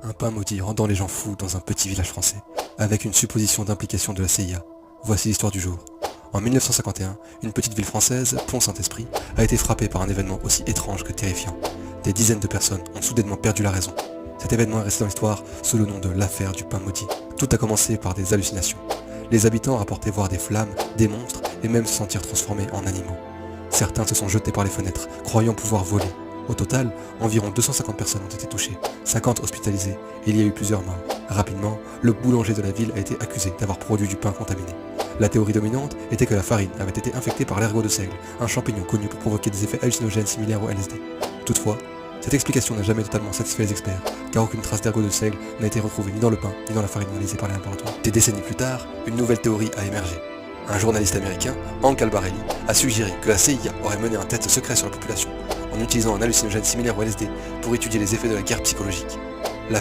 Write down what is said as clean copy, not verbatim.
Un pain maudit rendant les gens fous dans un petit village français, avec une supposition d'implication de la CIA. Voici l'histoire du jour. En 1951, une petite ville française, Pont-Saint-Esprit, a été frappée par un événement aussi étrange que terrifiant. Des dizaines de personnes ont soudainement perdu la raison. Cet événement est resté dans l'histoire sous le nom de l'affaire du pain maudit. Tout a commencé par des hallucinations. Les habitants rapportaient voir des flammes, des monstres et même se sentir transformés en animaux. Certains se sont jetés par les fenêtres, croyant pouvoir voler. Au total, environ 250 personnes ont été touchées, 50 hospitalisées, et il y a eu plusieurs morts. Rapidement, le boulanger de la ville a été accusé d'avoir produit du pain contaminé. La théorie dominante était que la farine avait été infectée par l'ergot de seigle, un champignon connu pour provoquer des effets hallucinogènes similaires au LSD. Toutefois, cette explication n'a jamais totalement satisfait les experts, car aucune trace d'ergot de seigle n'a été retrouvée ni dans le pain, ni dans la farine analysée par les laboratoires. Des décennies plus tard, une nouvelle théorie a émergé. Un journaliste américain, Hank Albarelli, a suggéré que la CIA aurait mené un test secret sur la population, en utilisant un hallucinogène similaire au LSD pour étudier les effets de la guerre psychologique.